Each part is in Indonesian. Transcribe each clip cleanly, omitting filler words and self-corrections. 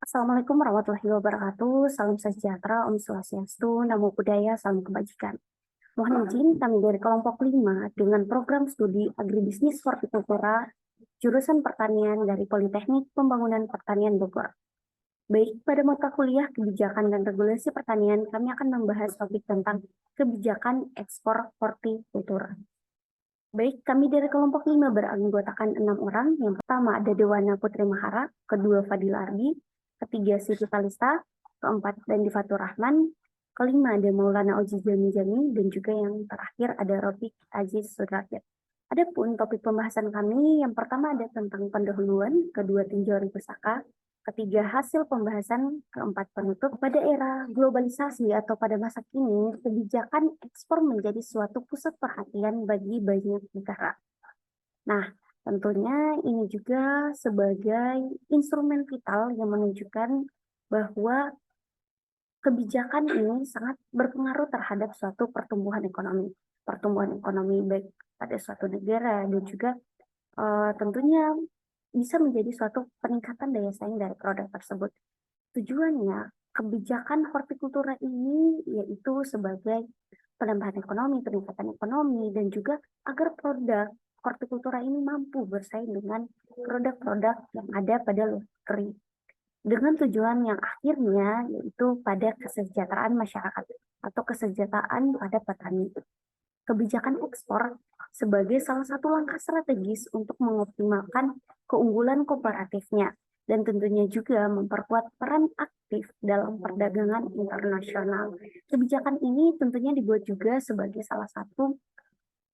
Assalamualaikum warahmatullahi wabarakatuh. Salam sejahtera, Om Swastiastu, Namo Buddhaya, Salam Kebajikan. Mohon izin kami dari kelompok 5 dengan program studi Agribisnis Hortikultura, jurusan pertanian dari Politeknik Pembangunan Pertanian Bogor. Baik, pada mata kuliah Kebijakan dan Regulasi Pertanian, kami akan membahas topik tentang kebijakan ekspor hortikultura. Baik, kami dari kelompok 5 beranggotakan 6 orang. Yang pertama ada Dewana Putri Mahara, kedua Fadila Ardi, ketiga Siti Kalista, keempat Dandi Fatur Rahman, kelima ada Maulana Oji Jami, dan juga yang terakhir ada Rofik Aziz Sudrajat. Adapun topik pembahasan kami, yang pertama ada tentang pendahuluan, kedua tinjau pusaka, ketiga hasil pembahasan, keempat penutup. Pada era globalisasi atau pada masa kini, kebijakan ekspor menjadi suatu pusat perhatian bagi banyak negara. Nah, tentunya ini juga sebagai instrumen vital yang menunjukkan bahwa kebijakan ini sangat berpengaruh terhadap suatu pertumbuhan ekonomi. Pertumbuhan ekonomi baik pada suatu negara dan juga tentunya bisa menjadi suatu peningkatan daya saing dari produk tersebut. Tujuannya, kebijakan hortikultura ini yaitu sebagai penambahan ekonomi, peningkatan ekonomi, dan juga agar produk hortikultura ini mampu bersaing dengan produk-produk yang ada pada luar negeri. Dengan tujuan yang akhirnya yaitu pada kesejahteraan masyarakat atau kesejahteraan pada petani. Kebijakan ekspor sebagai salah satu langkah strategis untuk mengoptimalkan keunggulan kooperatifnya dan tentunya juga memperkuat peran aktif dalam perdagangan internasional. Kebijakan ini tentunya dibuat juga sebagai salah satu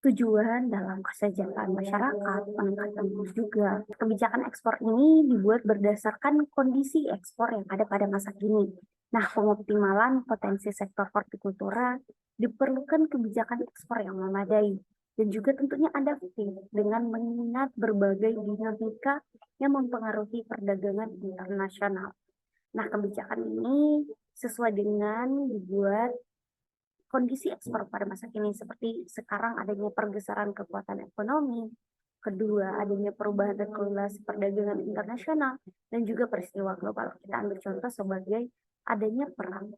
tujuan dalam kesejahteraan masyarakat, peningkatan juga. Kebijakan ekspor ini dibuat berdasarkan kondisi ekspor yang ada pada masa kini. Nah, pengoptimalan potensi sektor hortikultura diperlukan kebijakan ekspor yang memadai dan juga tentunya adaptif dengan mengingat berbagai dinamika yang mempengaruhi perdagangan internasional. Nah, kebijakan ini sesuai dengan dibuat kondisi ekspor pada masa kini seperti sekarang adanya pergeseran kekuatan ekonomi, kedua adanya perubahan regulasi perdagangan internasional, dan juga peristiwa global. Kita ambil contoh sebagai adanya perang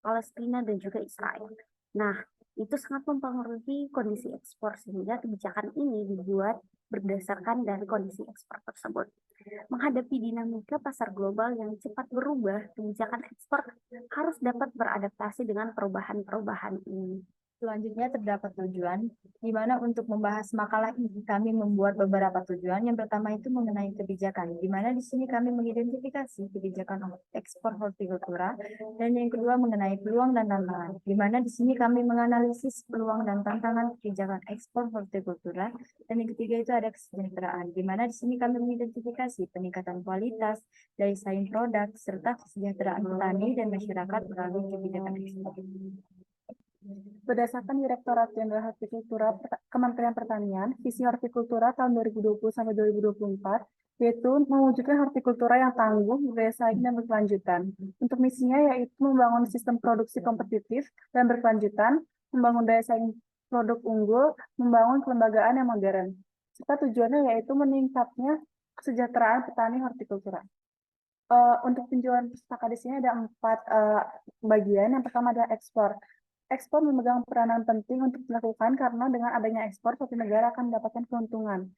Palestina dan juga Israel. Nah, itu sangat mempengaruhi kondisi ekspor sehingga kebijakan ini dibuat berdasarkan dari kondisi ekspor tersebut. Menghadapi dinamika pasar global yang cepat berubah, kebijakan ekspor harus dapat beradaptasi dengan perubahan-perubahan ini. Selanjutnya terdapat tujuan, di mana untuk membahas makalah ini kami membuat beberapa tujuan. Yang pertama itu mengenai kebijakan, di mana di sini kami mengidentifikasi kebijakan ekspor hortikultura, dan yang kedua mengenai peluang dan tantangan, di mana di sini kami menganalisis peluang dan tantangan kebijakan ekspor hortikultura, dan yang ketiga itu ada kesejahteraan, di mana di sini kami mengidentifikasi peningkatan kualitas, daya saing produk, serta kesejahteraan petani dan masyarakat melalui kebijakan ekspor. Berdasarkan Direktorat Jenderal Hortikultura Kementerian Pertanian, visi hortikultura tahun 2020 sampai 2024 yaitu mewujudkan hortikultura yang tangguh, berdaya saing dan berkelanjutan. Untuk misinya yaitu membangun sistem produksi kompetitif dan berkelanjutan, membangun daya saing produk unggul, membangun kelembagaan yang modern. Serta tujuannya yaitu meningkatnya kesejahteraan petani hortikultura. Untuk tinjauan pustaka di sini ada 4 bagian. Yang pertama adalah ekspor. Ekspor memegang peranan penting untuk dilakukan karena dengan adanya ekspor, suatu negara akan mendapatkan keuntungan.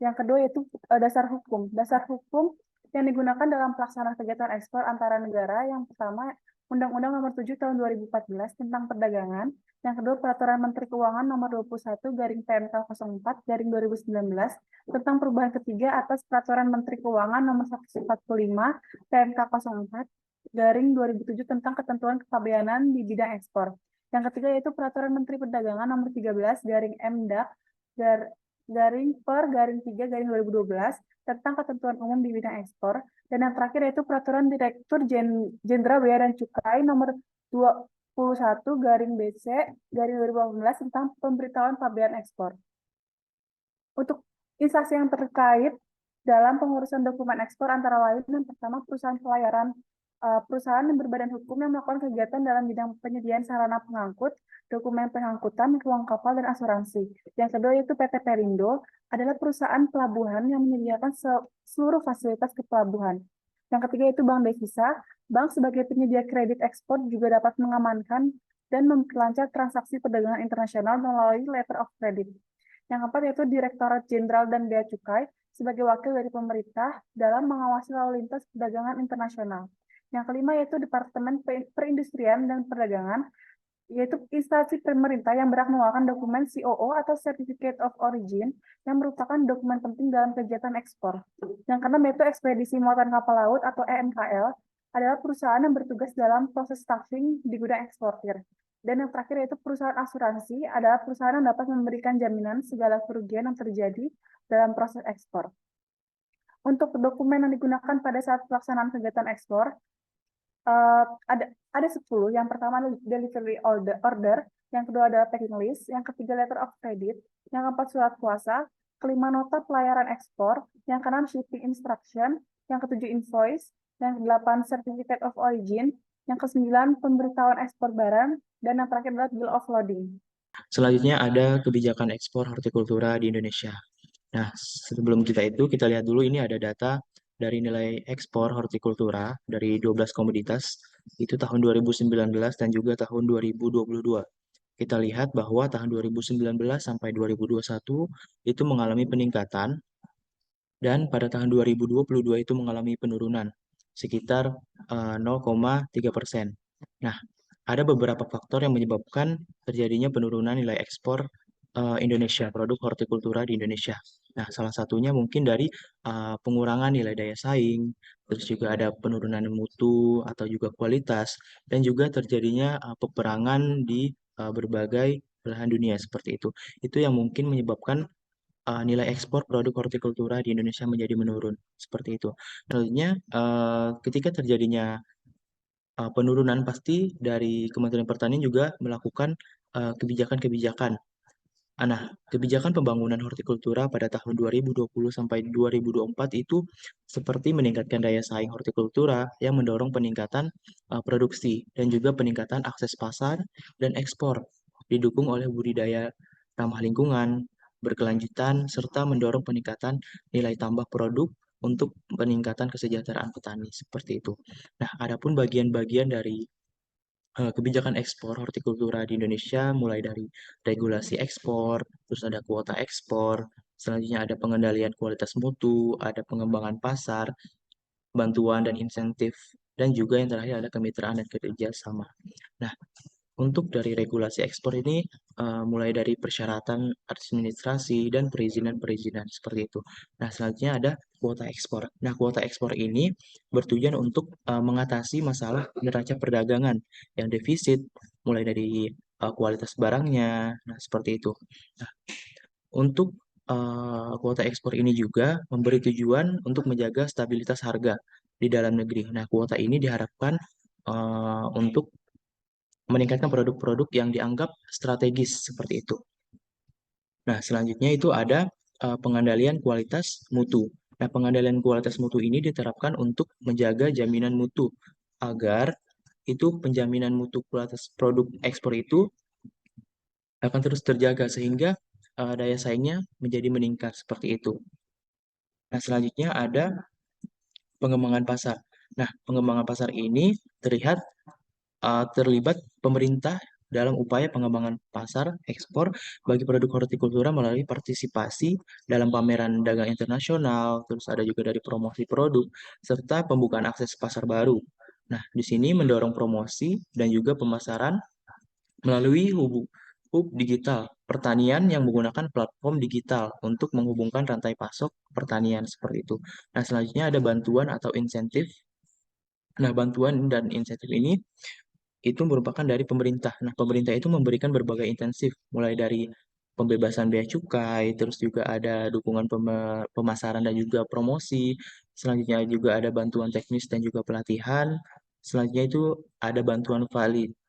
Yang kedua yaitu dasar hukum. Dasar hukum yang digunakan dalam pelaksanaan kegiatan ekspor antara negara. Yang pertama, Undang-Undang Nomor 7 Tahun 2014 tentang Perdagangan. Yang kedua, Peraturan Menteri Keuangan Nomor 21/PMK 01/2019 tentang perubahan ketiga atas Peraturan Menteri Keuangan Nomor 145 PMK 04/2007 tentang ketentuan kepabeanan di bidang ekspor. Yang ketiga yaitu Peraturan Menteri Perdagangan Nomor 13/MDAK/per/3/2012 tentang ketentuan umum di bidang ekspor. Dan yang terakhir yaitu Peraturan Direktur Jenderal Bea dan Cukai Nomor 21/BC/2018 tentang pemberitahuan pabean ekspor. Untuk instansi yang terkait dalam pengurusan dokumen ekspor antara lain yang pertama perusahaan pelayaran perusahaan yang berbadan hukum yang melakukan kegiatan dalam bidang penyediaan sarana pengangkut, dokumen pengangkutan, ruang kapal, dan asuransi. Yang kedua yaitu PT Perindo adalah perusahaan pelabuhan yang menyediakan seluruh fasilitas ke pelabuhan. Yang ketiga yaitu bank devisa. Bank sebagai penyedia kredit ekspor juga dapat mengamankan dan memperlancar transaksi perdagangan internasional melalui letter of credit. Yang keempat yaitu Direktorat Jenderal dan Bea Cukai sebagai wakil dari pemerintah dalam mengawasi lalu lintas perdagangan internasional. Yang kelima yaitu Departemen Perindustrian dan Perdagangan, yaitu instansi pemerintah yang berhak mengeluarkan dokumen COO atau Certificate of Origin yang merupakan dokumen penting dalam kegiatan ekspor. Yang keenam yaitu Ekspedisi Muatan Kapal Laut atau EMKL adalah perusahaan yang bertugas dalam proses staffing di gudang eksportir. Dan yang terakhir yaitu perusahaan asuransi adalah perusahaan yang dapat memberikan jaminan segala kerugian yang terjadi dalam proses ekspor. Untuk dokumen yang digunakan pada saat pelaksanaan kegiatan ekspor, ada 10. Yang pertama adalah delivery order, yang kedua adalah packing list, yang ketiga letter of credit, yang keempat surat kuasa, kelima nota pelayaran ekspor, yang keenam shipping instruction, yang ketujuh invoice, yang kedelapan certificate of origin, yang kesembilan pemberitahuan ekspor barang, dan yang terakhir adalah bill of loading. Selanjutnya ada kebijakan ekspor hortikultura di Indonesia. Nah, sebelum kita lihat dulu ini ada data dari nilai ekspor hortikultura dari 12 komoditas itu tahun 2019 dan juga tahun 2022. Kita lihat bahwa tahun 2019 sampai 2021 itu mengalami peningkatan dan pada tahun 2022 itu mengalami penurunan sekitar 0,3%. Nah, ada beberapa faktor yang menyebabkan terjadinya penurunan nilai ekspor Indonesia, produk hortikultura di Indonesia. Nah, salah satunya mungkin dari pengurangan nilai daya saing, terus juga ada penurunan mutu atau juga kualitas, dan juga terjadinya peperangan di berbagai belahan dunia seperti itu. Itu yang mungkin menyebabkan nilai ekspor produk hortikultura di Indonesia menjadi menurun seperti itu. Selanjutnya, ketika terjadinya penurunan pasti dari Kementerian Pertanian juga melakukan kebijakan-kebijakan. Nah, kebijakan pembangunan hortikultura pada tahun 2020 sampai 2024 itu seperti meningkatkan daya saing hortikultura yang mendorong peningkatan produksi dan juga peningkatan akses pasar dan ekspor, didukung oleh budidaya ramah lingkungan, berkelanjutan, serta mendorong peningkatan nilai tambah produk untuk peningkatan kesejahteraan petani seperti itu. Nah, adapun bagian-bagian dari kebijakan ekspor hortikultura di Indonesia mulai dari regulasi ekspor, terus ada kuota ekspor, selanjutnya ada pengendalian kualitas mutu, ada pengembangan pasar, bantuan dan insentif, dan juga yang terakhir ada kemitraan dan kerjasama. Nah, untuk dari regulasi ekspor ini mulai dari persyaratan administrasi dan perizinan-perizinan seperti itu. Nah, selanjutnya ada kuota ekspor. Nah, kuota ekspor ini bertujuan untuk mengatasi masalah neraca perdagangan yang defisit mulai dari kualitas barangnya. Nah, seperti itu. Nah, untuk kuota ekspor ini juga memberi tujuan untuk menjaga stabilitas harga di dalam negeri. Nah, kuota ini diharapkan untuk meningkatkan produk-produk yang dianggap strategis seperti itu. Nah, selanjutnya itu ada pengendalian kualitas mutu. Nah, pengendalian kualitas mutu ini diterapkan untuk menjaga jaminan mutu agar itu penjaminan mutu kualitas produk ekspor itu akan terus terjaga sehingga daya saingnya menjadi meningkat seperti itu. Nah, selanjutnya ada pengembangan pasar. Nah, pengembangan pasar ini terlibat pemerintah dalam upaya pengembangan pasar ekspor bagi produk hortikultura melalui partisipasi dalam pameran dagang internasional, terus ada juga dari promosi produk, serta pembukaan akses pasar baru. Nah, di sini mendorong promosi dan juga pemasaran melalui hub digital pertanian yang menggunakan platform digital untuk menghubungkan rantai pasok pertanian seperti itu. Nah, selanjutnya ada bantuan atau insentif. Nah, bantuan dan insentif ini itu merupakan dari pemerintah. Nah, pemerintah itu memberikan berbagai intensif, mulai dari pembebasan bea cukai, terus juga ada dukungan pemasaran dan juga promosi. Selanjutnya juga ada bantuan teknis dan juga pelatihan. Selanjutnya itu ada bantuan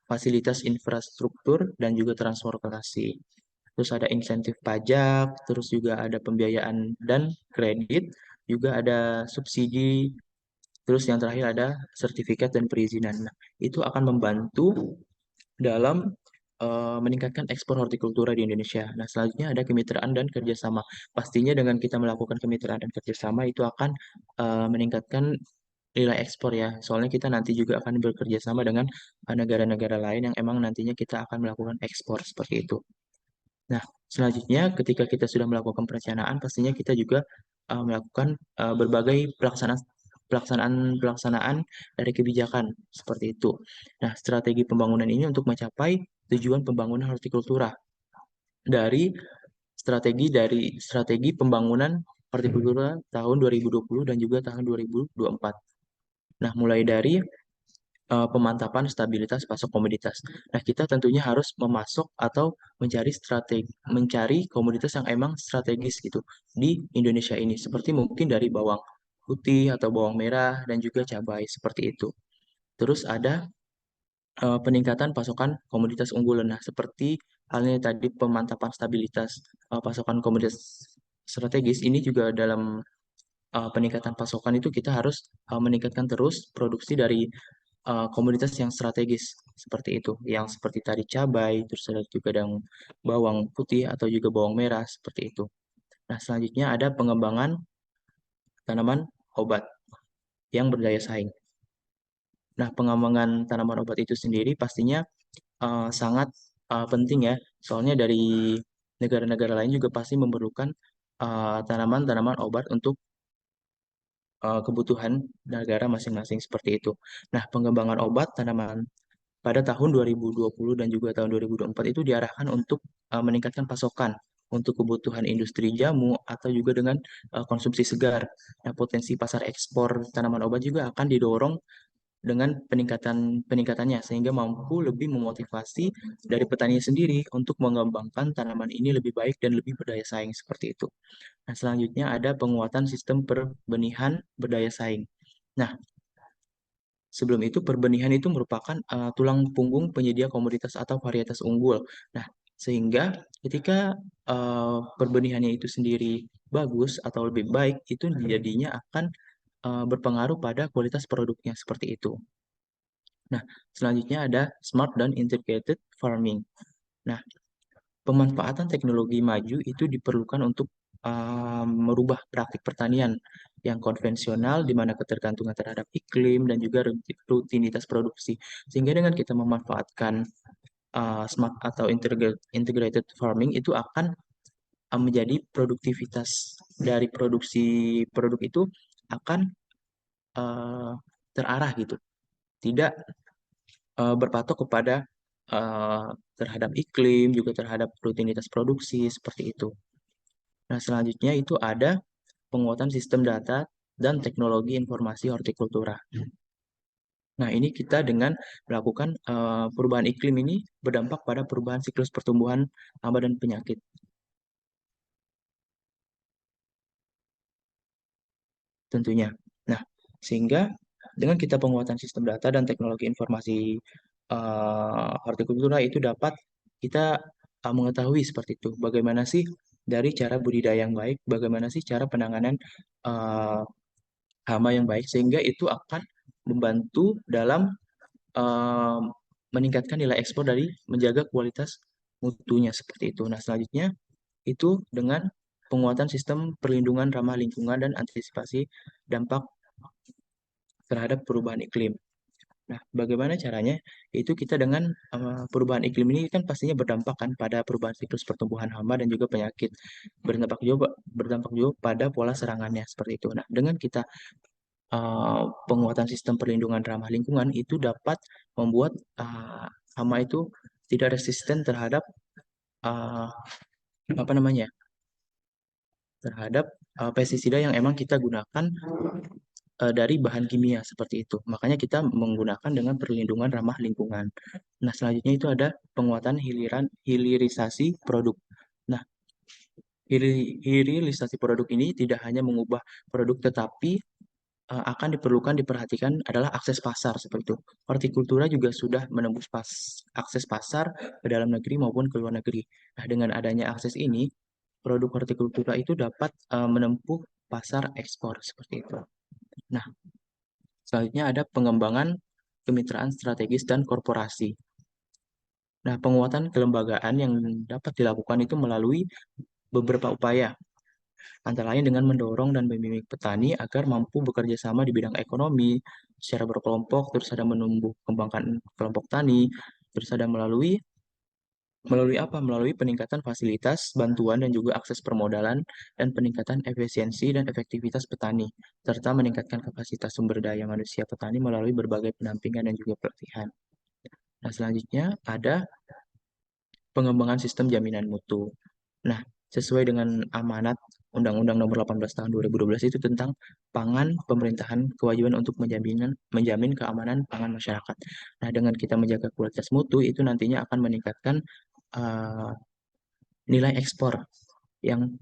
fasilitas infrastruktur dan juga transportasi. Terus ada insentif pajak, terus juga ada pembiayaan dan kredit, juga ada subsidi Terus yang terakhir ada sertifikat dan perizinan. Nah, itu akan membantu dalam meningkatkan ekspor hortikultura di Indonesia. Nah, selanjutnya ada kemitraan dan kerjasama. Pastinya dengan kita melakukan kemitraan dan kerjasama itu akan meningkatkan nilai ekspor ya. Soalnya kita nanti juga akan bekerja sama dengan negara-negara lain yang emang nantinya kita akan melakukan ekspor seperti itu. Nah, selanjutnya ketika kita sudah melakukan perencanaan, pastinya kita juga melakukan berbagai pelaksanaan dari kebijakan seperti itu. Nah, strategi pembangunan ini untuk mencapai tujuan pembangunan hortikultura dari strategi pembangunan hortikultura tahun 2020 dan juga tahun 2024. Nah, mulai dari pemantapan stabilitas pasok komoditas. Nah, kita tentunya harus memasok atau mencari komoditas yang emang strategis gitu di Indonesia ini, seperti mungkin dari bawang putih atau bawang merah dan juga cabai seperti itu. Terus ada peningkatan pasokan komoditas unggulan. Nah, seperti halnya tadi pemantapan stabilitas pasokan komoditas strategis ini juga dalam peningkatan pasokan itu kita harus meningkatkan terus produksi dari komoditas yang strategis seperti itu, yang seperti tadi cabai, terus ada juga yang bawang putih atau juga bawang merah seperti itu. Nah, selanjutnya ada pengembangan tanaman obat yang berdaya saing. Nah, pengembangan tanaman obat itu sendiri pastinya sangat penting ya, soalnya dari negara-negara lain juga pasti memerlukan tanaman-tanaman obat untuk kebutuhan negara masing-masing seperti itu. Nah, pengembangan obat tanaman pada tahun 2020 dan juga tahun 2024 itu diarahkan untuk meningkatkan pasokan untuk kebutuhan industri jamu atau juga dengan konsumsi segar. Nah, potensi pasar ekspor tanaman obat juga akan didorong dengan peningkatannya sehingga mampu lebih memotivasi dari petani sendiri untuk mengembangkan tanaman ini lebih baik dan lebih berdaya saing seperti itu. Nah, selanjutnya ada penguatan sistem perbenihan berdaya saing. Nah, sebelum itu, perbenihan itu merupakan tulang punggung penyedia komoditas atau varietas unggul. Nah, sehingga ketika perbenihannya itu sendiri bagus atau lebih baik, itu jadinya akan berpengaruh pada kualitas produknya seperti itu. Nah, selanjutnya ada smart dan integrated farming. Nah, pemanfaatan teknologi maju itu diperlukan untuk merubah praktik pertanian yang konvensional di mana ketergantungan terhadap iklim dan juga rutinitas produksi. Sehingga dengan kita memanfaatkan smart atau integrated farming itu akan menjadi produktivitas dari produksi produk itu akan uh, terarah gitu. Tidak berpatok kepada terhadap iklim, juga terhadap rutinitas produksi, seperti itu. Nah, selanjutnya itu ada penguatan sistem data dan teknologi informasi hortikultura. Nah, ini kita dengan melakukan perubahan iklim ini berdampak pada perubahan siklus pertumbuhan hama dan penyakit. Tentunya. Nah, sehingga dengan kita penguatan sistem data dan teknologi informasi hortikultura itu dapat kita mengetahui seperti itu. Bagaimana sih dari cara budidaya yang baik, bagaimana sih cara penanganan hama yang baik, sehingga itu akan membantu dalam uh, meningkatkan nilai ekspor dari menjaga kualitas mutunya seperti itu. Nah, selanjutnya itu dengan penguatan sistem perlindungan ramah lingkungan dan antisipasi dampak terhadap perubahan iklim. Nah, bagaimana caranya? Itu kita dengan perubahan iklim ini kan pastinya berdampak kan pada perubahan siklus pertumbuhan hama dan juga penyakit. Berdampak juga pada pola serangannya seperti itu. Nah, dengan kita penguatan sistem perlindungan ramah lingkungan itu dapat membuat hama itu tidak resisten terhadap apa namanya? Terhadap pestisida yang emang kita gunakan dari bahan kimia seperti itu. Makanya kita menggunakan dengan perlindungan ramah lingkungan. Nah, selanjutnya itu ada penguatan hilirisasi produk. Nah, hilirisasi produk ini tidak hanya mengubah produk tetapi akan diperhatikan adalah akses pasar seperti itu. Hortikultura juga sudah menembus akses pasar ke dalam negeri maupun ke luar negeri. Nah, dengan adanya akses ini, produk hortikultura itu dapat menempuh pasar ekspor seperti itu. Nah, Selanjutnya ada pengembangan kemitraan strategis dan korporasi. Nah, penguatan kelembagaan yang dapat dilakukan itu melalui beberapa upaya, antara lain dengan mendorong dan membimbing petani agar mampu bekerja sama di bidang ekonomi secara berkelompok, terus ada menumbuh kembangkan kelompok tani, terus ada melalui Melalui peningkatan fasilitas, bantuan, dan juga akses permodalan, dan peningkatan efisiensi dan efektivitas petani, serta meningkatkan kapasitas sumber daya manusia petani melalui berbagai pendampingan dan juga pelatihan. Nah, selanjutnya ada pengembangan sistem jaminan mutu. Nah, sesuai dengan amanat Undang-Undang Nomor 18 Tahun 2012 itu tentang pangan, pemerintahan, kewajiban untuk menjamin keamanan pangan masyarakat. Nah, dengan kita menjaga kualitas mutu itu nantinya akan meningkatkan uh, nilai ekspor yang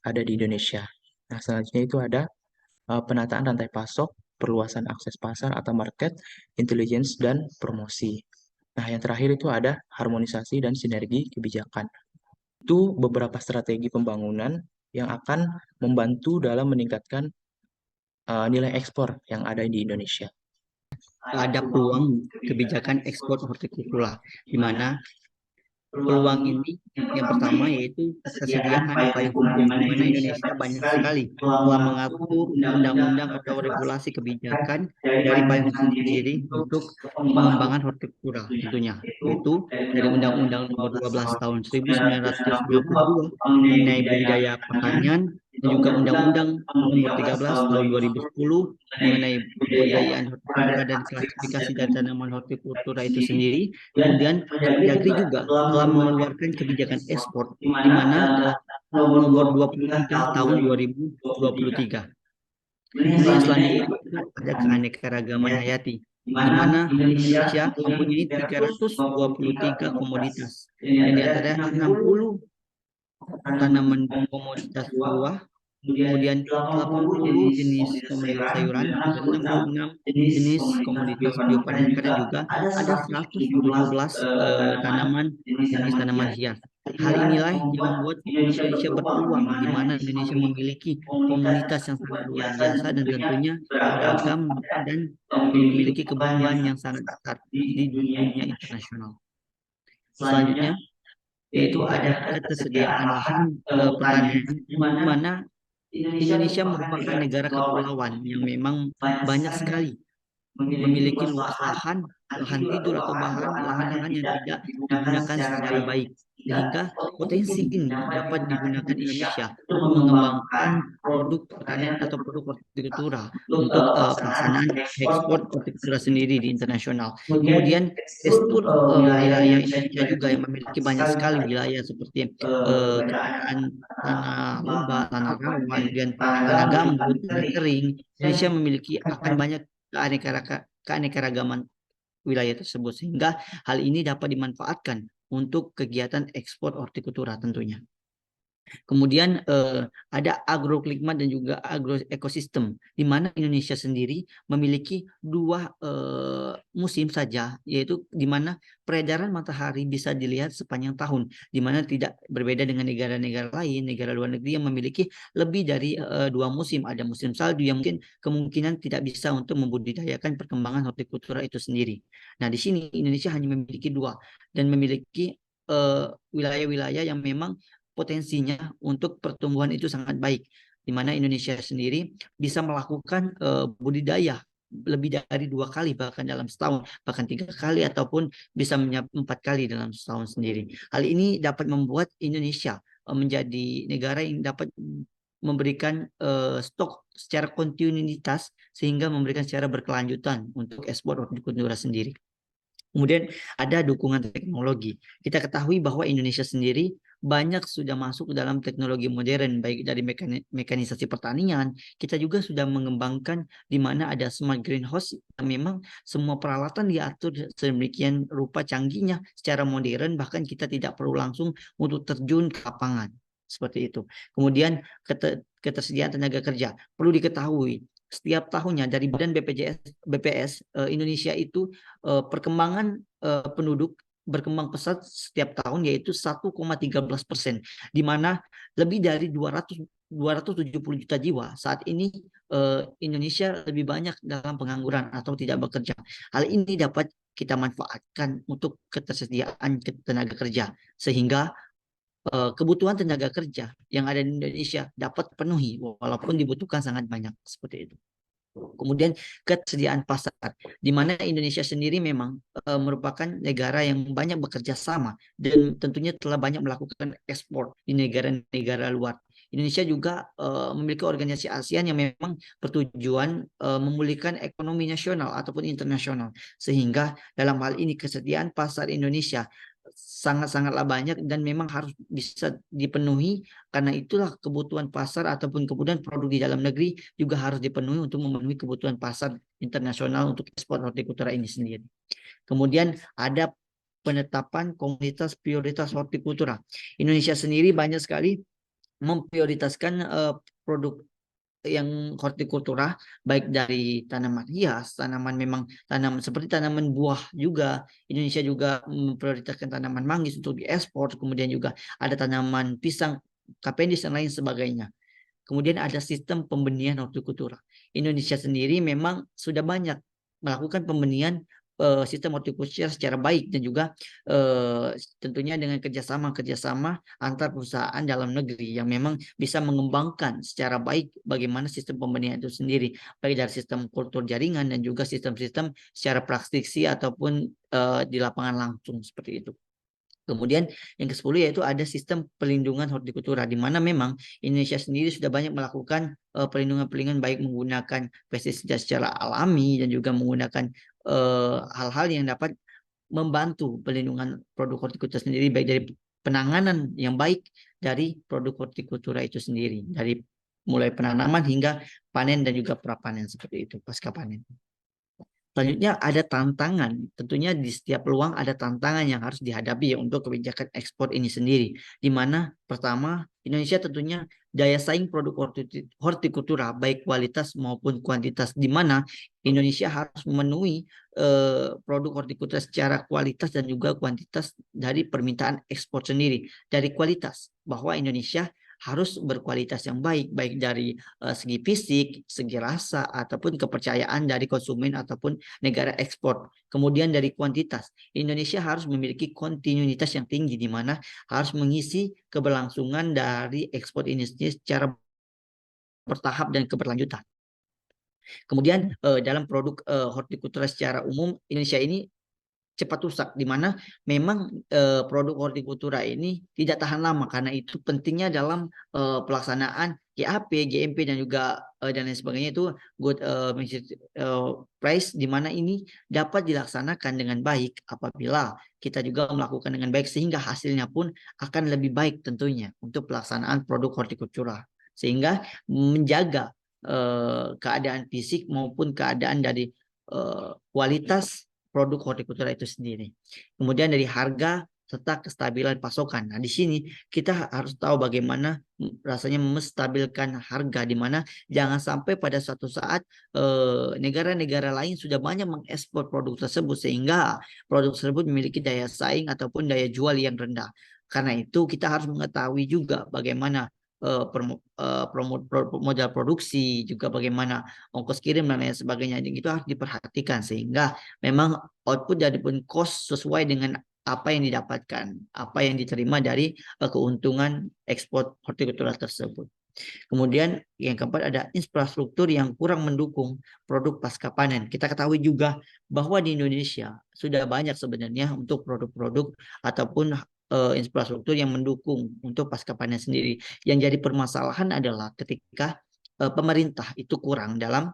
ada di Indonesia. Nah, selanjutnya itu ada penataan rantai pasok, perluasan akses pasar atau market, intelligence, dan promosi. Nah, yang terakhir itu ada harmonisasi dan sinergi kebijakan. Itu beberapa strategi pembangunan yang akan membantu dalam meningkatkan nilai ekspor yang ada di Indonesia. Ada peluang kebijakan ekspor hortikultura, di mana peluang ini yang pertama yaitu ketersediaan payung hukum, di mana Indonesia banyak sekali telah mengatur undang-undang atau regulasi kebijakan dari payung hukum sendiri untuk pengembangan hortikultura tentunya, yaitu dari Undang-Undang Nomor 12 Tahun 1992 mengenai budidaya pertanian, dan juga Undang-Undang Nomor 13 Tahun 2010 mengenai pembudidayaan hortikultura dan klasifikasi dan tanaman hortikultura itu sendiri. Kemudian Kemendagri juga telah mengeluarkan kebijakan ekspor, di mana dalam nomor 23 tahun 2023. Kemudian selanjutnya itu ada keanekaragaman hayati, di mana Indonesia mempunyai 323 komoditas, dan di antara 60 tanaman komoditas buah, kemudian 80 jenis komoditas sayuran, dan 66 jenis komoditas bio panenka, dan juga ada 117 tanaman jenis tanaman hias. Hal inilah yang membuat Indonesia berpeluang, di mana Indonesia memiliki komunitas yang sangat luar biasa dan tentunya beragam dan memiliki kebutuhan yang sangat besar di dunia internasional. Selanjutnya yaitu ada ketersediaan lahan pertanian, di mana Indonesia merupakan negara kepulauan yang memang banyak sekali memiliki luas lahan tidur atau lahan-lahan yang tidak digunakan secara baik, sehingga potensi ini dapat digunakan Indonesia untuk mengembangkan produk pertanian atau produk hortikultura untuk pelaksanaan ekspor hortikultura sendiri di internasional. Kemudian tekstur wilayah Indonesia juga yang memiliki banyak sekali wilayah seperti keadaan tanah lembah, tanah rawa, kemudian tanah gambut, tanah kering. Indonesia memiliki akan banyak keanekaragaman wilayah tersebut, sehingga hal ini dapat dimanfaatkan untuk kegiatan ekspor hortikultura tentunya. Kemudian ada agroklimat dan juga agroekosistem, di mana Indonesia sendiri memiliki dua musim saja, yaitu di mana peredaran matahari bisa dilihat sepanjang tahun, di mana tidak berbeda dengan negara-negara lain, negara luar negeri yang memiliki lebih dari dua musim. Ada musim salju yang mungkin kemungkinan tidak bisa untuk membudidayakan perkembangan hortikultura itu sendiri. Nah, di sini Indonesia hanya memiliki dua dan memiliki wilayah-wilayah yang memang potensinya untuk pertumbuhan itu sangat baik, di mana Indonesia sendiri bisa melakukan budidaya lebih dari 2 kali bahkan dalam setahun, bahkan 3 kali ataupun bisa 4 kali dalam setahun sendiri. Hal ini dapat membuat Indonesia menjadi negara yang dapat memberikan stok secara kontinuitas, sehingga memberikan secara berkelanjutan untuk ekspor hortikultura sendiri. Kemudian ada dukungan teknologi. Kita ketahui bahwa Indonesia sendiri banyak sudah masuk dalam teknologi modern, baik dari mekanisasi pertanian. Kita juga sudah mengembangkan di mana ada smart greenhouse, yang memang semua peralatan diatur sedemikian rupa canggihnya secara modern, bahkan kita tidak perlu langsung untuk terjun ke lapangan. Seperti itu. Kemudian ketersediaan tenaga kerja. Perlu diketahui, setiap tahunnya dari Badan BPS Indonesia itu perkembangan penduduk berkembang pesat setiap tahun, yaitu 1,13%, di mana lebih dari 270 juta jiwa. Saat ini Indonesia lebih banyak dalam pengangguran atau tidak bekerja. Hal ini dapat kita manfaatkan untuk ketersediaan tenaga kerja, sehingga kebutuhan tenaga kerja yang ada di Indonesia dapat penuhi walaupun dibutuhkan sangat banyak seperti itu. Kemudian ketersediaan pasar, di mana Indonesia sendiri memang merupakan negara yang banyak bekerja sama dan tentunya telah banyak melakukan ekspor di negara-negara luar. Indonesia juga memiliki organisasi ASEAN yang memang bertujuan memulihkan ekonomi nasional ataupun internasional, sehingga dalam hal ini kesediaan pasar Indonesia sangat-sangatlah banyak dan memang harus bisa dipenuhi. Karena itulah kebutuhan pasar ataupun kemudian produk di dalam negeri juga harus dipenuhi untuk memenuhi kebutuhan pasar internasional untuk ekspor hortikultura ini sendiri. Kemudian ada penetapan komunitas prioritas hortikultura. Indonesia sendiri banyak sekali memprioritaskan produk yang hortikultura, baik dari tanaman hias, tanaman seperti tanaman buah juga. Indonesia juga memprioritaskan tanaman manggis untuk diekspor, kemudian juga ada tanaman pisang, kapendis dan lain sebagainya. Kemudian ada sistem pembenihan hortikultura. Indonesia sendiri memang sudah banyak melakukan pembenihan sistem hortikultura secara baik dan juga tentunya dengan kerjasama antar perusahaan dalam negeri yang memang bisa mengembangkan secara baik bagaimana sistem pembenihan itu sendiri, baik dari sistem kultur jaringan dan juga sistem-sistem secara praktisi ataupun di lapangan langsung seperti itu. Kemudian yang ke-10 yaitu ada sistem pelindungan hortikultura, di mana memang Indonesia sendiri sudah banyak melakukan perlindungan baik menggunakan pestisida secara alami dan juga menggunakan hal-hal yang dapat membantu pelindungan produk hortikultura sendiri, baik dari penanganan yang baik dari produk hortikultura itu sendiri, dari mulai penanaman hingga panen dan juga prapanen seperti itu, pasca panen. Selanjutnya ada tantangan, tentunya di setiap peluang ada tantangan yang harus dihadapi ya untuk kebijakan ekspor ini sendiri. Di mana pertama, Indonesia tentunya daya saing produk hortikultura baik kualitas maupun kuantitas, di mana Indonesia harus memenuhi produk hortikultura secara kualitas dan juga kuantitas dari permintaan ekspor sendiri. Dari kualitas, bahwa Indonesia harus berkualitas yang baik, baik dari segi fisik, segi rasa, ataupun kepercayaan dari konsumen ataupun negara ekspor. Kemudian dari kuantitas, Indonesia harus memiliki kontinuitas yang tinggi, di mana harus mengisi keberlangsungan dari ekspor ini secara bertahap dan keberlanjutan. Kemudian dalam produk hortikultura secara umum, Indonesia ini cepat rusak, di mana memang produk hortikultura ini tidak tahan lama. Karena itu pentingnya dalam pelaksanaan GAP, GMP dan juga dan lain sebagainya itu good price, di mana ini dapat dilaksanakan dengan baik apabila kita juga melakukan dengan baik, sehingga hasilnya pun akan lebih baik tentunya untuk pelaksanaan produk hortikultura, sehingga menjaga keadaan fisik maupun keadaan dari kualitas produk hortikultura itu sendiri. Kemudian dari harga serta kestabilan pasokan. Nah, di sini kita harus tahu bagaimana rasanya menstabilkan harga, di mana jangan sampai pada suatu saat negara-negara lain sudah banyak mengekspor produk tersebut, sehingga produk tersebut memiliki daya saing ataupun daya jual yang rendah. Karena itu kita harus mengetahui juga bagaimana modal produksi, juga bagaimana ongkos kirim dan lain sebagainya, itu harus diperhatikan, sehingga memang output dari pun cost sesuai dengan apa yang didapatkan, apa yang diterima dari keuntungan ekspor hortikultura tersebut. Kemudian yang keempat ada infrastruktur yang kurang mendukung produk pasca panen. Kita ketahui juga bahwa di Indonesia sudah banyak sebenarnya untuk produk-produk ataupun infrastruktur yang mendukung untuk pasca panen sendiri. Yang jadi permasalahan adalah ketika pemerintah itu kurang dalam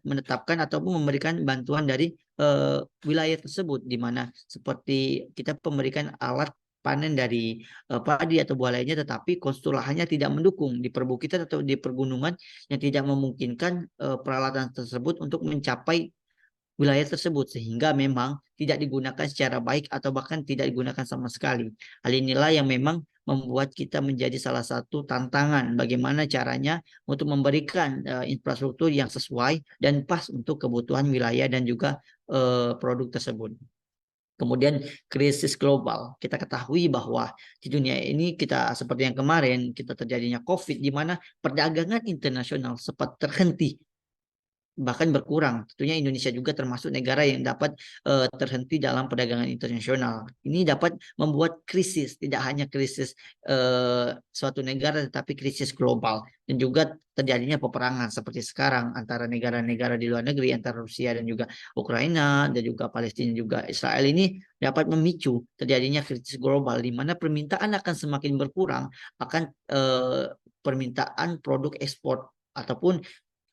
menetapkan ataupun memberikan bantuan dari wilayah tersebut, di mana seperti kita memberikan alat panen dari padi atau buah lainnya, tetapi konstur lahannya tidak mendukung di perbukitan atau di pergunungan yang tidak memungkinkan peralatan tersebut untuk mencapai wilayah tersebut, sehingga memang tidak digunakan secara baik atau bahkan tidak digunakan sama sekali. Hal inilah yang memang membuat kita menjadi salah satu tantangan bagaimana caranya untuk memberikan infrastruktur yang sesuai dan pas untuk kebutuhan wilayah dan juga produk tersebut. Kemudian krisis global. Kita ketahui bahwa di dunia ini kita seperti yang kemarin kita terjadinya COVID, di mana perdagangan internasional sempat terhenti bahkan berkurang. Tentunya Indonesia juga termasuk negara yang dapat terhenti dalam perdagangan internasional. Ini dapat membuat krisis, tidak hanya krisis suatu negara, tetapi krisis global. Dan juga terjadinya peperangan seperti sekarang antara negara-negara di luar negeri, antara Rusia dan juga Ukraina, dan juga Palestina juga Israel ini dapat memicu terjadinya krisis global, di mana permintaan akan semakin berkurang, akan permintaan produk ekspor ataupun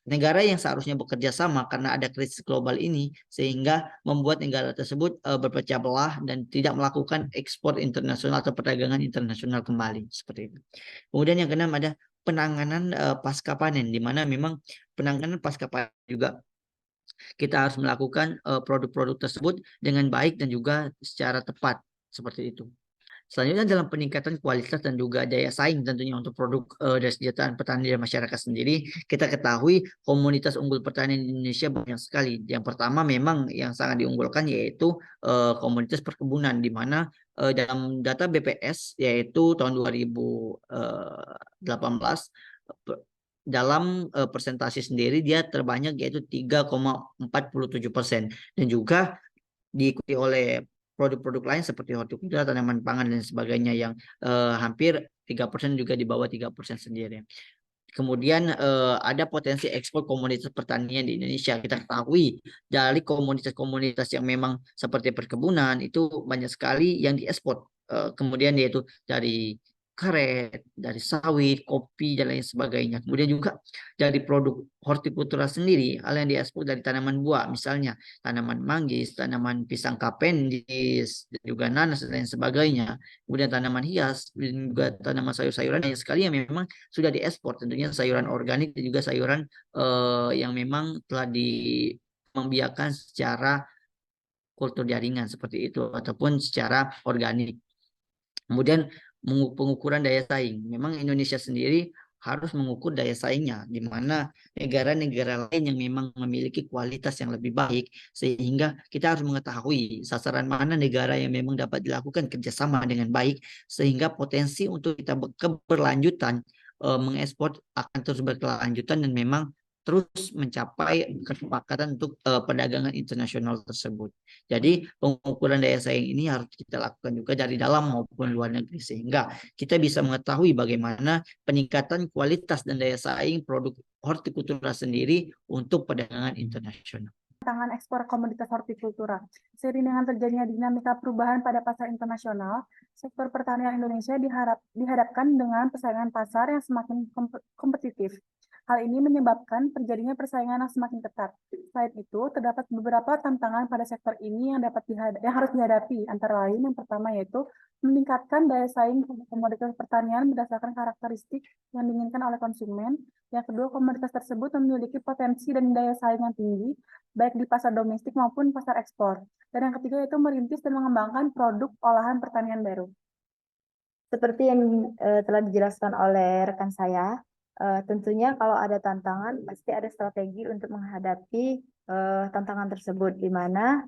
negara yang seharusnya bekerja sama karena ada krisis global ini, sehingga membuat negara tersebut berpecah belah dan tidak melakukan ekspor internasional atau perdagangan internasional kembali seperti itu. Kemudian yang keenam ada penanganan pasca panen, di mana memang penanganan pasca panen juga kita harus melakukan produk-produk tersebut dengan baik dan juga secara tepat seperti itu. Selanjutnya dalam peningkatan kualitas dan juga daya saing tentunya untuk produk dan kesejahteraan petani dan masyarakat sendiri, kita ketahui komunitas unggul pertanian di Indonesia banyak sekali. Yang pertama memang yang sangat diunggulkan yaitu komunitas perkebunan, di mana dalam data BPS yaitu tahun 2018 dalam persentase sendiri dia terbanyak yaitu 3,47%, dan juga diikuti oleh produk-produk lain seperti hortikultura, tanaman pangan dan sebagainya yang hampir 3%, juga di bawah 3% sendiri. Kemudian ada potensi ekspor komoditas pertanian di Indonesia. Kita ketahui dari komunitas-komunitas yang memang seperti perkebunan itu banyak sekali yang diekspor. Kemudian yaitu dari karet, dari sawit, kopi dan lain sebagainya. Kemudian juga dari produk hortikultura sendiri, hal yang diekspor dari tanaman buah, misalnya tanaman manggis, tanaman pisang kapendis, dan juga nanas dan lain sebagainya. Kemudian tanaman hias, dan juga tanaman sayur-sayuran yang sekali yang memang sudah diekspor, tentunya sayuran organik dan juga sayuran yang memang telah membiarkan secara kultur jaringan seperti itu ataupun secara organik. Kemudian pengukuran daya saing. Memang Indonesia sendiri harus mengukur daya saingnya, di mana negara-negara lain yang memang memiliki kualitas yang lebih baik, sehingga kita harus mengetahui sasaran mana negara yang memang dapat dilakukan kerjasama dengan baik, sehingga potensi untuk kita keberlanjutan mengekspor akan terus berkelanjutan dan memang terus mencapai kesepakatan untuk perdagangan internasional tersebut. Jadi pengukuran daya saing ini harus kita lakukan juga dari dalam maupun luar negeri, sehingga kita bisa mengetahui bagaimana peningkatan kualitas dan daya saing produk hortikultura sendiri untuk perdagangan internasional. Tantangan ekspor komoditas hortikultura. Seiring dengan terjadinya dinamika perubahan pada pasar internasional, sektor pertanian Indonesia dihadapkan dengan persaingan pasar yang semakin kompetitif. Hal ini menyebabkan terjadinya persaingan yang semakin ketat. Selain itu, terdapat beberapa tantangan pada sektor ini yang harus dihadapi. Antara lain, yang pertama yaitu meningkatkan daya saing komoditas pertanian berdasarkan karakteristik yang diinginkan oleh konsumen. Yang kedua, komoditas tersebut memiliki potensi dan daya saing yang tinggi, baik di pasar domestik maupun pasar ekspor. Dan yang ketiga yaitu merintis dan mengembangkan produk olahan pertanian baru. Seperti yang telah dijelaskan oleh rekan saya, tentunya kalau ada tantangan, pasti ada strategi untuk menghadapi tantangan tersebut, di mana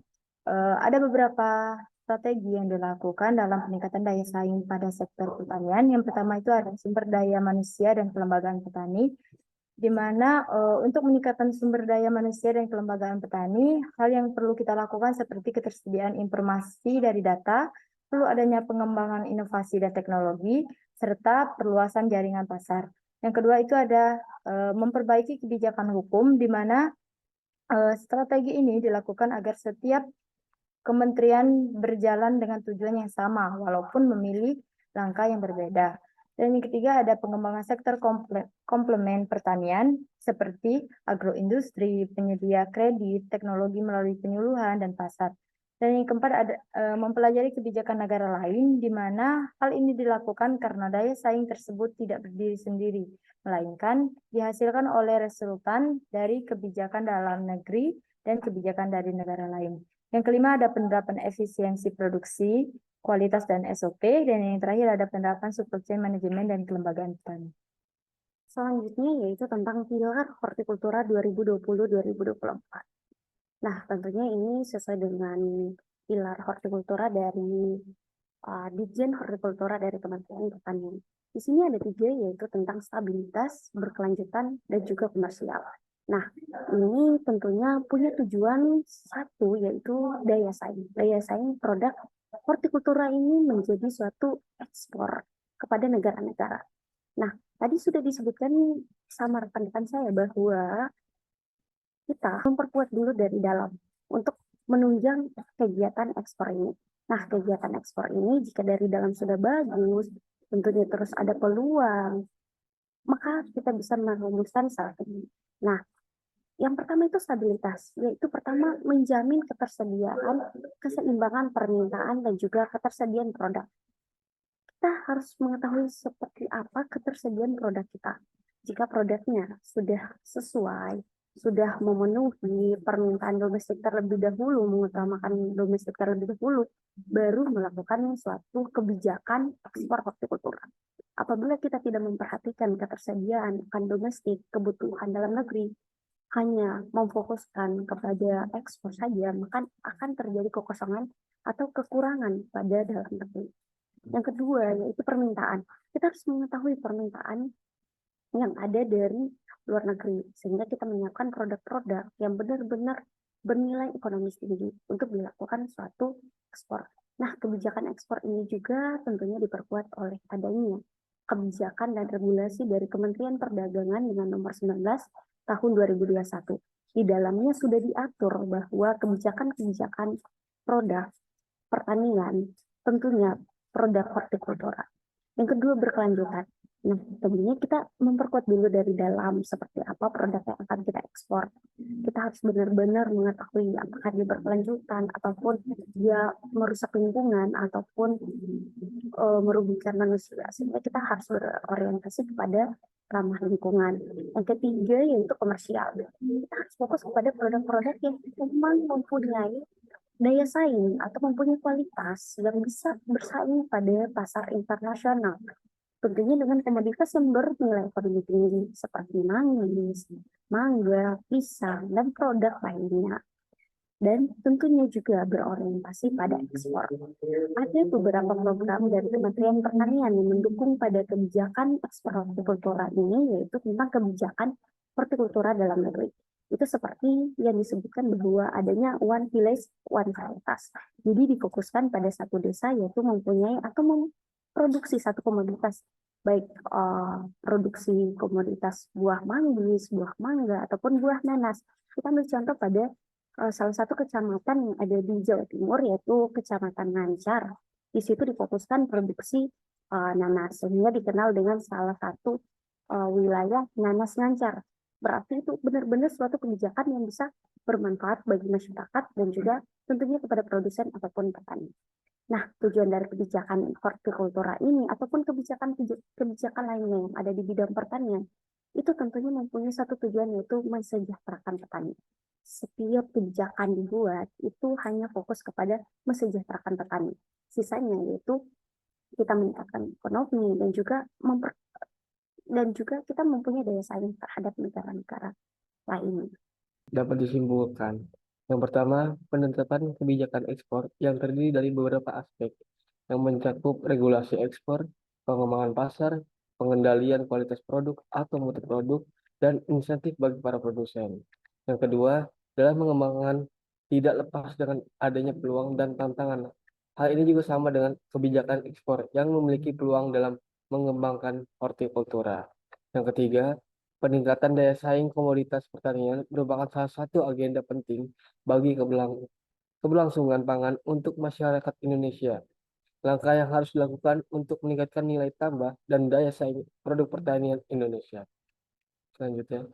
ada beberapa strategi yang dilakukan dalam peningkatan daya saing pada sektor pertanian. Yang pertama itu ada sumber daya manusia dan kelembagaan petani, di mana untuk meningkatkan sumber daya manusia dan kelembagaan petani, hal yang perlu kita lakukan seperti ketersediaan informasi dari data, perlu adanya pengembangan inovasi dan teknologi, serta perluasan jaringan pasar. Yang kedua itu ada memperbaiki kebijakan hukum, di mana strategi ini dilakukan agar setiap kementerian berjalan dengan tujuan yang sama, walaupun memilih langkah yang berbeda. Dan yang ketiga ada pengembangan sektor komplemen pertanian seperti agroindustri, penyedia kredit, teknologi melalui penyuluhan, dan pasar. Dan yang keempat ada mempelajari kebijakan negara lain, di mana hal ini dilakukan karena daya saing tersebut tidak berdiri sendiri, melainkan dihasilkan oleh resultan dari kebijakan dalam negeri dan kebijakan dari negara lain. Yang kelima ada penerapan efisiensi produksi, kualitas dan SOP, dan yang terakhir ada penerapan supply chain management dan kelembagaan petani. Selanjutnya yaitu tentang Pilar Hortikultura 2020-2024. Nah, tentunya ini sesuai dengan pilar hortikultura dari Ditjen Hortikultura dari Kementerian Pertanian. Di sini ada 3, yaitu tentang stabilitas, berkelanjutan, dan juga komersial. Nah, ini tentunya punya tujuan satu, yaitu daya saing. Daya saing produk hortikultura ini menjadi suatu ekspor kepada negara-negara. Nah, tadi sudah disebutkan sama rekan-rekan saya bahwa kita memperkuat dulu dari dalam untuk menunjang kegiatan ekspor ini. Nah, kegiatan ekspor ini jika dari dalam sudah bagus, tentunya terus ada peluang, maka kita bisa merumuskan strategi. Nah, yang pertama itu stabilitas, yaitu pertama menjamin ketersediaan, keseimbangan permintaan, dan juga ketersediaan produk. Kita harus mengetahui seperti apa ketersediaan produk kita. Jika produknya sudah sesuai, sudah memenuhi permintaan domestik terlebih dahulu, mengutamakan domestik terlebih dahulu, baru melakukan suatu kebijakan ekspor hortikultura. Apabila kita tidak memperhatikan ketersediaan akan domestik, kebutuhan dalam negeri, hanya memfokuskan kepada ekspor saja, maka akan terjadi kekosongan atau kekurangan pada dalam negeri. Yang kedua, yaitu permintaan. Kita harus mengetahui permintaan yang ada dari luar negeri, sehingga kita menyiapkan produk-produk yang benar-benar bernilai ekonomis tinggi untuk dilakukan suatu ekspor. Nah, kebijakan ekspor ini juga tentunya diperkuat oleh adanya kebijakan dan regulasi dari Kementerian Perdagangan dengan nomor 19 tahun 2021. Di dalamnya sudah diatur bahwa kebijakan-kebijakan produk pertanian tentunya produk hortikultura. Yang kedua, berkelanjutan. Nah, tentunya kita memperkuat dulu dari dalam seperti apa produk yang akan kita ekspor. Kita harus benar-benar mengetahui apakah dia berkelanjutan, ataupun dia merusak lingkungan, ataupun merugikan manusia. Sehingga kita harus berorientasi kepada ramah lingkungan. Yang ketiga, yaitu komersial. Kita harus fokus kepada produk-produk yang memang mempunyai daya saing atau mempunyai kualitas yang bisa bersaing pada pasar internasional. Tentunya dengan komoditas yang bernilai ekonomi tinggi seperti manggis, mangga, pisang, dan produk lainnya. Dan tentunya juga berorientasi pada ekspor. Ada beberapa program dari Kementerian Pertanian yang mendukung pada kebijakan ekspor hortikultura ini, yaitu tentang kebijakan hortikultura dalam negeri. Itu seperti yang disebutkan bahwa adanya one village, one varietas. Jadi difokuskan pada satu desa, yaitu mempunyai atau memproduksi satu komoditas, baik produksi komoditas buah manggis, buah mangga, ataupun buah nanas. Kita ambil contoh pada salah satu kecamatan yang ada di Jawa Timur, yaitu Kecamatan Ngancar. Di situ difokuskan produksi nanas, sehingga dikenal dengan salah satu wilayah nanas Ngancar. Berarti itu benar-benar suatu kebijakan yang bisa bermanfaat bagi masyarakat dan juga tentunya kepada produsen ataupun petani. Nah, tujuan dari kebijakan hortikultura ini ataupun kebijakan lainnya yang ada di bidang pertanian itu tentunya mempunyai satu tujuan, yaitu mensejahterakan petani. Setiap kebijakan dibuat itu hanya fokus kepada mensejahterakan petani. Sisanya yaitu kita meningkatkan ekonomi dan juga kita mempunyai daya saing terhadap negara-negara lain. Dapat disimpulkan. Yang pertama, penetapan kebijakan ekspor yang terdiri dari beberapa aspek yang mencakup regulasi ekspor, pengembangan pasar, pengendalian kualitas produk atau mutu produk, dan insentif bagi para produsen. Yang kedua, dalam mengembangkan tidak lepas dengan adanya peluang dan tantangan. Hal ini juga sama dengan kebijakan ekspor yang memiliki peluang dalam mengembangkan hortikultura. Yang ketiga, peningkatan daya saing komoditas pertanian merupakan salah satu agenda penting bagi keberlangsungan pangan untuk masyarakat Indonesia. Langkah yang harus dilakukan untuk meningkatkan nilai tambah dan daya saing produk pertanian Indonesia. Selanjutnya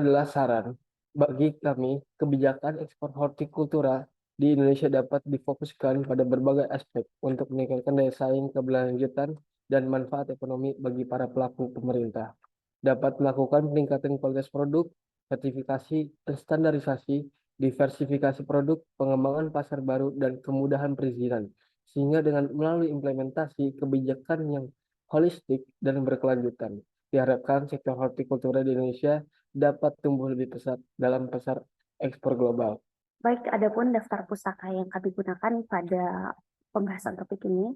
adalah saran. Bagi kami, kebijakan ekspor hortikultura di Indonesia dapat difokuskan pada berbagai aspek untuk meningkatkan daya saing, keberlanjutan, dan manfaat ekonomi bagi para pelaku pemerintah. Dapat melakukan peningkatan kualitas produk, sertifikasi, dan standarisasi, diversifikasi produk, pengembangan pasar baru, dan kemudahan perizinan. Sehingga dengan melalui implementasi kebijakan yang holistik dan berkelanjutan, diharapkan sektor hortikultura di Indonesia dapat tumbuh lebih pesat dalam pasar ekspor global. Baik, adapun daftar pustaka yang kami gunakan pada pembahasan topik ini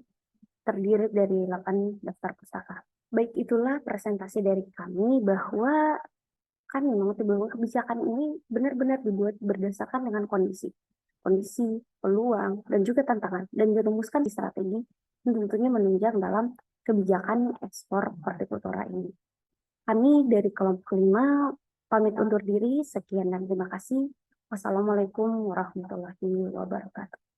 terdiri dari 8 daftar pustaka. Baik, itulah presentasi dari kami bahwa kan memang bahwa kebijakan ini benar-benar dibuat berdasarkan dengan kondisi, peluang, dan juga tantangan, dan dirumuskan di strategi yang tentunya menunjang dalam kebijakan ekspor hortikultura ini. Kami dari kelompok 5 pamit undur diri, sekian dan terima kasih. Wassalamualaikum warahmatullahi wabarakatuh.